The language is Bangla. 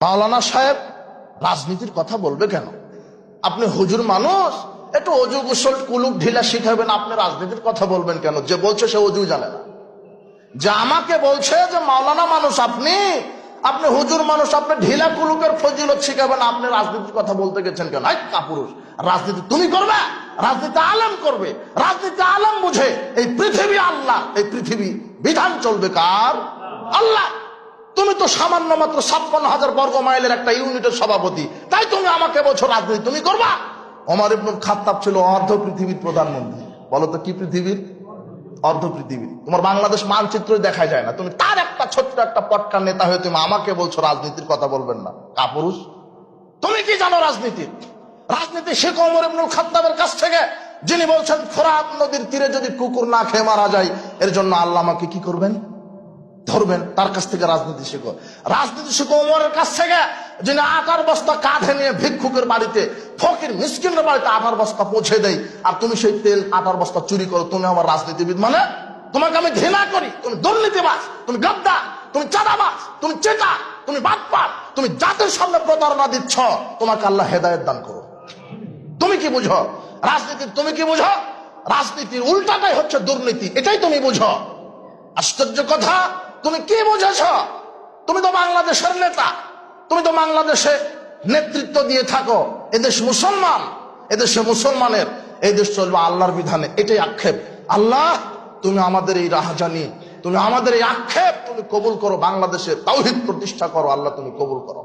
মাওলানা সাহেব রাজনীতির কথা বলবে কেন? আপনি হুজুর মানুষ, একটু অজু গোসল কুলুক ঢিলা শিখাবেন, আপনি রাজনীতির কথা বলবেন কেন? যে বলছে সে অজু জানে না। যে আমাকে বলছে যে মাওলানা মানুষ আপনি, আপনি হুজুর মানুষ, আপনি ঢিলা কুলুকের ফজিলত শিখাবেন, আপনি রাজনীতির কথা বলতে গেছেন কেন? কাপুরুষ, রাজনীতি তুমি করবে? রাজনীতি আলেম করবে। রাজনীতি আলেম বুঝে। এই পৃথিবী আল্লাহ, এই পৃথিবী বিধান চলবে কার? আল্লাহ। তুমি তো সামান্য মাত্র ৫৬,০০০ বর্গ মাইলের একটা ইউনিটের সভাপতি, তাই তুমি আমাকে বলছো রাজনীতি তুমি করবা? ওমর ইবনুল খাত্তাব ছিল অর্ধ পৃথিবীর প্রধানমন্ত্রী। বলো তো কি পৃথিবীর? অর্ধ পৃথিবী। তোমার বাংলাদেশ মানচিত্র দেখা যায় না, তুমি তার একটা ছোট্ট একটা পটকা নেতা হয়ে তুমি আমাকে বলছো রাজনীতির কথা বলবেন না? কাপুরুষ, তুমি কি জানো রাজনীতি? রাজনীতি শেখো ওমর ইবনুল খাত্তাবের কাছ থেকে, যিনি বলছেন ফোরাত নদীর তীরে যদি কুকুর না খেয়ে মারা যায়, এর জন্য আল্লাহ আমাকে কি করবেন? ধরবেন। তার কাছ থেকে রাজনীতি শেখো। রাজনীতি শেখো ওমরের কাছ থেকে, যিনি আটার বস্তা কাঁধে নিয়ে ভিক্ষুকের বাড়িতে, ফকির মিসকিনের বাড়িতে আটার বস্তা পৌঁছে দেয়, আর তুমি সেই তেল আটার বস্তা চুরি করো। তুমি আমার রাজনীতিবিদ মানে? তোমাকে আমি ঘৃণা করি। তুমি দুর্নীতিবাজ, তুমি গদ্দার, তুমি চাঁদাবাজ, তুমি চেটা, তুমি বাটপার, তুমি জাতির সামনে প্রতারণা দিচ্ছ। তোমাকে আল্লাহ হেদায়েত দান করো। তুমি কি বুঝো রাজনীতি? তুমি কি বুঝো? রাজনীতির উল্টাটাই হচ্ছে দুর্নীতি, এটাই তুমি বুঝো। আশ্চর্য কথা, তুমি কি বুঝেছ? তুমি তো বাংলাদেশের নেতা, তুমি তো বাংলাদেশে নেতৃত্ব দিয়ে থাকো। এদেশ মুসলমান, এদেশে মুসলমানের, এই দেশ চলবে আল্লাহর বিধানে, এটাই আক্ষেপ। আল্লাহ, তুমি আমাদের এই রাহাজানি, তুমি আমাদের এই আক্ষেপ তুমি কবুল করো। বাংলাদেশে তাওহীদ প্রতিষ্ঠা করো। আল্লাহ তুমি কবুল করো।